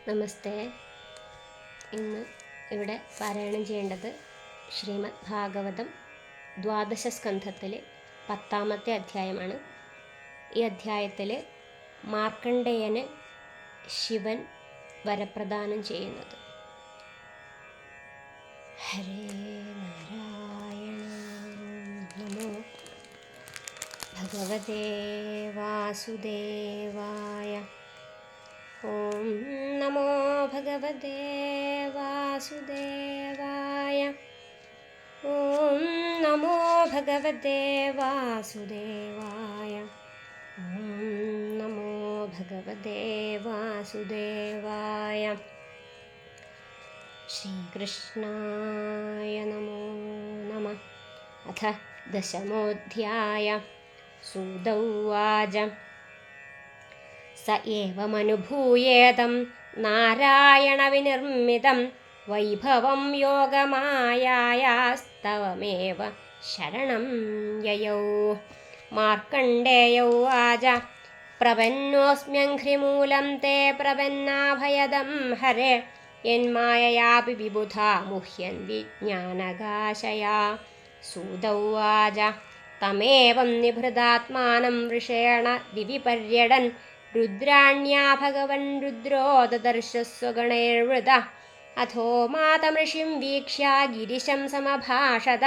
നമസ്തേ. ഇന്ന് ഇവിടെ പാരായണം ചെയ്യേണ്ടത് ശ്രീമദ് ഭാഗവതം ദ്വാദശ സ്കന്ധത്തിലെ 10-ാമത്തെ അധ്യായമാണ്. ഈ അധ്യായത്തിൽ മാർക്കണ്ഡേയന് ശിവൻ വരപ്രദാനം ചെയ്യുന്നത്. ഹരേ നാരായണ നമോ ഭഗവതേ വാസുദേവായ. ഓം നമോ ഭഗവതേ വാസുദേവായ. ഓം നമോ ഭഗവതേ വാസുദേവായ. ഓം നമോ ഭഗവതേ വാസുദേവായ. ശ്രീകൃഷ്ണായ നമോ നമഃ. അഥ ദശമോധ്യായ. സൂത ഉവാച. സ ഏവമനുഭൂയേതം നാരായണവിനിർമ്മിതം വൈഭവം യോഗമായാസ്തവമേവ ശരണം യയൗ. മാർക്കണ്ഡേയ ഉവാച. പ്രപന്നോസ്മ്യഘ്രിമൂലം തേ പ്രപന്നാഭയദം ഹരേ യന്മായയാപി വിബുധാ മുഹ്യൻ വിജ്ഞാനകാശയാ. സൂത ഉവാച. തമേവം നിഭൃതാത്മാനം വൃഷേണ ദിവി പര്യടൻ രുദ്രാണ്യാ ഭഗവൻ രുദ്രോ ദദർശ സ്വഗണൈർവൃത. അഥോ മാതമൃഷിം വീക്ഷ്യ ഗിരിശം സമഭാഷത.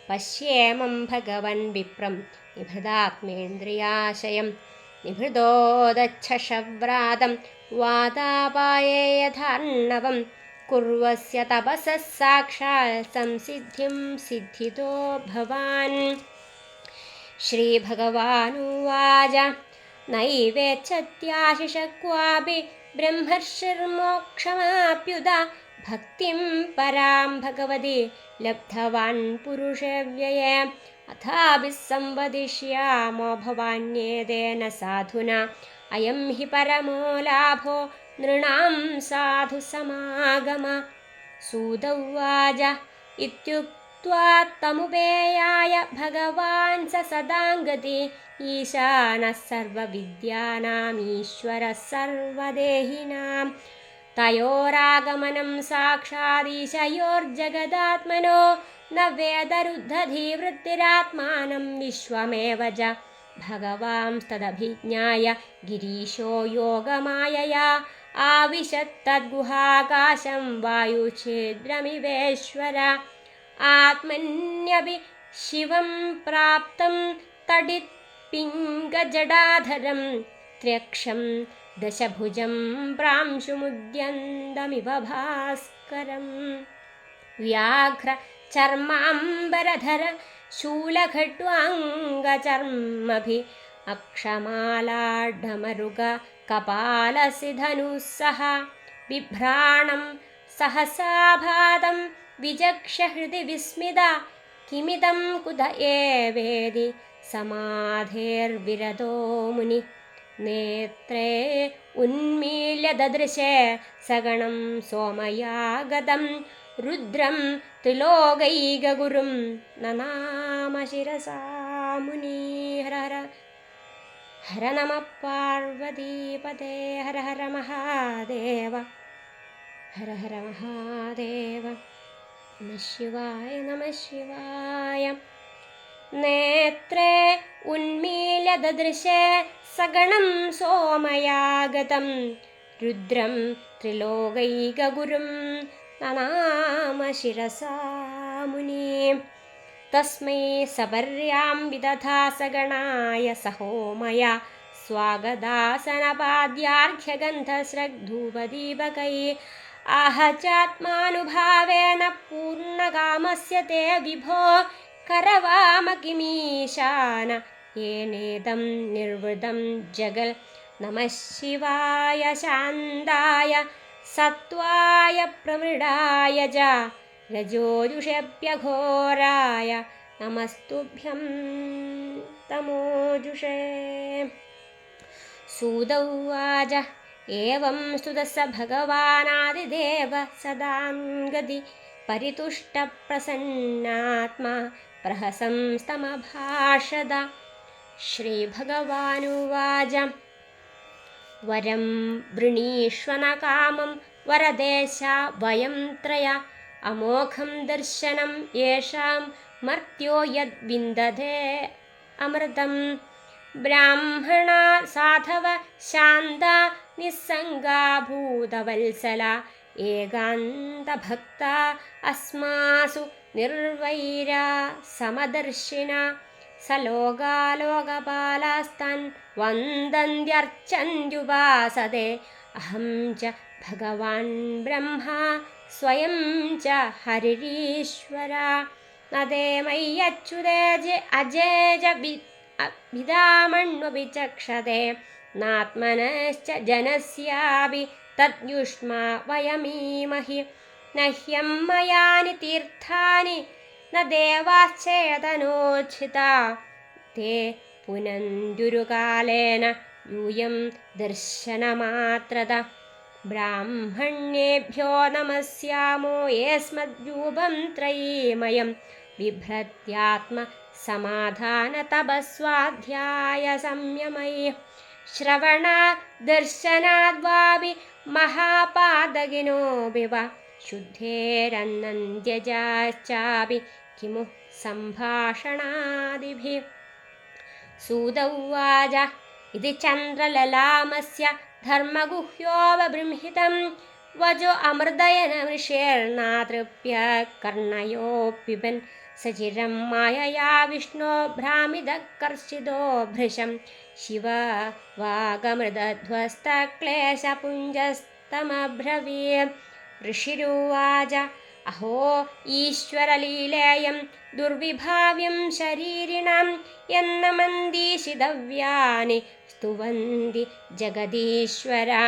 പശ്യേമം ഭഗവൻ വിപ്രം നിഭൃതാത്മേന്ദ്രിയാശയം. നിഭൃതോദച്ഛശവ്രാതം വാതാപായേ യഥാർണവം. കുർവസ്യ തപസഃ സാക്ഷാൽ സംസിദ്ധിം സിദ്ധിതോ ഭവാൻ. ശ്രീഭഗവാനുവാച. നൈവേച്ഛത്യാശിഷ ക്വാപി ബ്രഹ്മർഷിർമോക്ഷമാപ്യുത. ഭക്തിം പരാം ഭഗവതി ലബ്ധവാൻ പുരുഷവ്യയേ. അഥാപി സംവദിഷ്യാമോ ഭവാന്യേതേന സാധുനാ. അയം ഹി പരമോ ലാഭോ നൃണാം സാധു സമാഗമ. സൂത ഉവാച. ഇത്യുക്ത്വാ തമുപേയായ ഭഗവാൻ സ സദാംഗതി. ഈശാനഃ സർവവിദ്യാനാം ഈശ്വരഃ സർവദേഹിനാം. തയോരാഗമനം സാക്ഷാദീശയോർജഗദാത്മനോ. ന വേദരുദ്ധധീവൃത്തിരാത്മാനം വിശ്വമേവ ച. ഭഗവാൻസ്തദഭിജ്ഞായ ഗിരീശോ യോഗമായയാ. ആവിശത്തദ്ഗുഹാകാശം വായുഛിദ്രമിവേശ്വര. ആത്മന്യപി ശിവം പ്രാപ്തം തടിത് പിംഗജടാധരം. ത്രയക്ഷം ദശഭുജം പ്രാംശുമുദ്യന്തമിവ ഭാസ്കരം. വ്യാഘ്ര ചർമാംബരധര ശൂലഖട്വാംഗചർമ്മഭി. അക്ഷമാലാഢമരുഗ കപാലസിധനുസ്സഹ. ബിഭ്രാണം സഹസാഭാതം വിചക്ഷ ഹൃദി വിസ്മിത. കിമിതം കുത ഏവേദി സമാധേർവിരതോ മുനി. നേത്രേ ഉന്മീല്യ ദദൃശേ സഗണം സോമയാഗതം. രുദ്രം ത്രിലോകൈകഗുരും നനാമ ശിരസാ മുനി. ഹര ഹര ഹര നമഃ പാർവതീപതേ. ഹര ഹര മഹാദേവ. ഹര ഹര മഹാദേവ. നമഃ ശിവായ നമഃ ശിവായ. നേത്രേ ഉന്മീല്യ ദദൃശേ സഗണം സോമയാഗതം. രുദ്രം ത്രിലോകൈകഗുരും നനാമ ശിരസാ മുനി. തസ്മൈ സപര്യാം വിദധാ സഗണായ സഹോമയ. സ്വാഗതാസനപാദ്യാർഘ്യഗന്ധസ്രഗ്ധൂപദീപകൈ. ആഹചാത്മാനുഭാവേന പൂർണ്ണകാമസ്യ തേ വിഭോ. കരവാമ കിമീശാന യേനേദം നിർവൃതം ജഗൽ. നമഃ ശിവായ ശാന്തായ സത്വായ പ്രമൃഡായ ച. രജോജുഷേഭ്യഘോരായ നമസ്തുഭ്യം തമോജുഷേ. സൂത ഉവാച. ഏവം സ്തുതഃ സ ഭഗവാനാദിദേവ സദാംഗതി. പരിതുഷ്ടപ്രസന്നാത്മാ പ്രഹസംസ്തമഭാഷത. ശ്രീഭഗവാനുവാച. वरं वृणीष्वन कामं वरदेशा वयं त्रया अमोघं दर्शनं येषां मर्त्यो यद्विन्दते अमृतं ब्राह्मणा साधव शान्ता निस्सङ्गा भूतवत्सला एकान्तभक्ता अस्मासु निर्वैरा समदर्शिना सलोकालोकपालास्तान् वन्दन्त्यर्चन्त्युपासते अहं च भगवान् ब्रह्मा स्वयं च हरिरीश्वरा न ते मय्यच्युते अजेज विदामण्वपि चक्षते नात्मनश्च जनस्यापि तद्युष्मा वयमीमहि न ह्यं मयानि तीर्थानि न देवाश्चेतनोच्छिता ते पुनन्दुरुकालेन यूयं दर्शनमात्रत ब्राह्मण्येभ्यो नमस्यामो येऽस्मद्रूपं त्रयीमयं बिभ्रत्यात्मसमाधानतपस्वाध्यायसंयमैः श्रवणाद्दर्शनाद्वापि महापादगिनोऽपि वा शुद्धेरन्नन्त्यजाश्चापि किमु सम्भाषणादिभिः सूत उवाच इति चन्द्रललामस्य धर्मगुह्योपबृंहितं वचो अमृतयनमृषेर्नातृप्य कर्णयोऽपिबन् सचिरं मायया विष्णो भ्रामिदकर्षितो भृशं शिव वागमृतध्वस्तक्लेशपुञ्जस्तमब्रवीत् ऋषिरुवाच अहो ईश्वरलीलेयं दुर्विभाव्यं शरीरिणां यन्नमन्दीशितव्यानि स्तुवन्ति जगदीश्वरा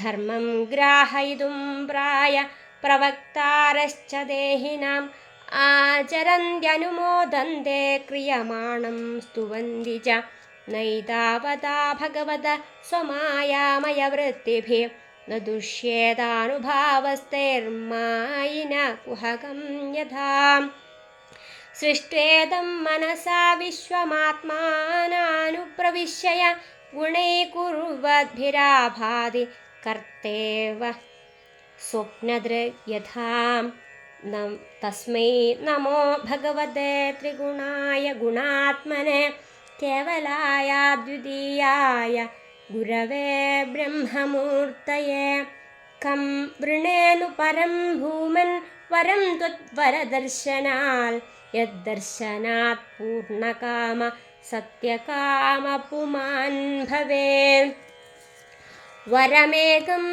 धर्मं ग्राहयितुं प्राय प्रवक्तारश्च देहिनाम् आचरन्त्यनुमोदन्ते क्रियमाणं स्तुवन्ति च नैतावता भगवत स्वमायामयवृत्तिभिः न दुष्येतानुभावस्तैर्मायिन कुहकं यथा सृष्ट्वेदं मनसा विश्वमात्मानानुप्रविश्य गुणैकुर्वद्भिराभाति कर्तेव स्वप्नदृग् यथा तस्मै नमो भगवते त्रिगुणाय गुणात्मने केवलाय द्वितीयाय गुरवे ब्रह्ममूर्तये कं वृणेनु परं भूमन् वरं त्वद्वरदर्शनात् यद्दर्शनात् पूर्णकाम सत्यकामपुमान् भवेत् वरमेकं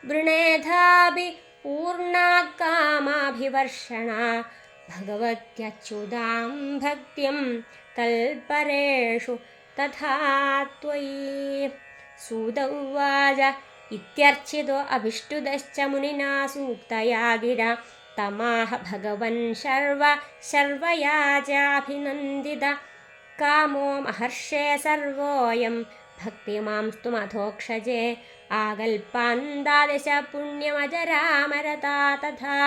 वृणेधापि पूर्णाकामाभिवर्षणा भगवत्यच्युतां भक्तिं तल्परेषु तथा त्वयि सूत उवाच इत्यर्चितो अभिष्टुतश्च मुनिना सूक्तया गिरा तमाह भगवन् शर्वया चाभिनन्दित कामो महर्षे सर्वोऽयं भक्तिमां स्तुमधोक्षजे आकल्पान्तादश पुण्यमजरामरता तथा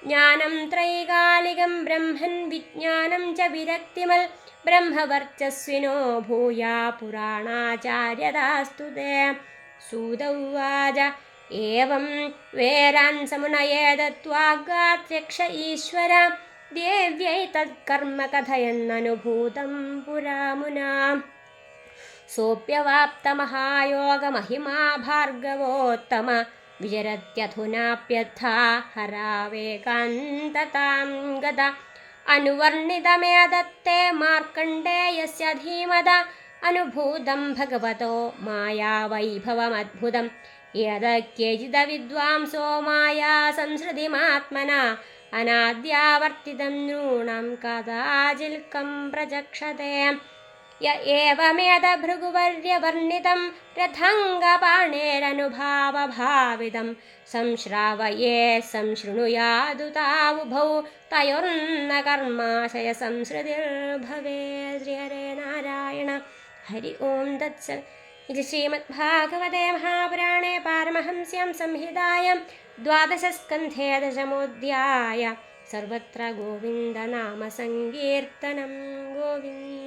ज्ञानं त्रैकालिकं ब्रह्मन् विज्ञानं च विरक्तिमल् ब्रह्मवर्चस्विनो भूया पुराणाचार्यदास्तु ते सूत उवाच एवं वेरान् समुनये दत्त्वागात्यक्ष ईश्वर देव्यै तत्कर्म कथयन्ननुभूतं पुरा मुना सोऽप्यवाप्तमहायोगमहिमा भार्गवोत्तम विचरत्यधुनाप्यथा हरावेकान्ततां गता अनुवर्णितमेदत्ते मार्कण्डेयस्य धीमद अनुभूतं भगवतो मायावैभवमद्भुतं यदकेचिदविद्वांसो माया संसृतिमात्मना अनाद्यावर्तितं नूनं कदाचिल्कं प्रचक्षते य एवमेद भृगुवर्यवर्णितं रथाङ्गपाणेरनुभावभावितं संश्रावये संशृणुयादुतावुभौ तयोर्न कर्माशय संसृतिर्भवेत् श्रीहरे नारायण हरि ओं तत्सत् इति श्रीमद्भागवते महापुराणे पारमहंस्यां संहितायां 12 स्कन्धे 10मोऽध्यायः सर्वत्र गोविन्दनामसङ्कीर्तनं गोविन्द।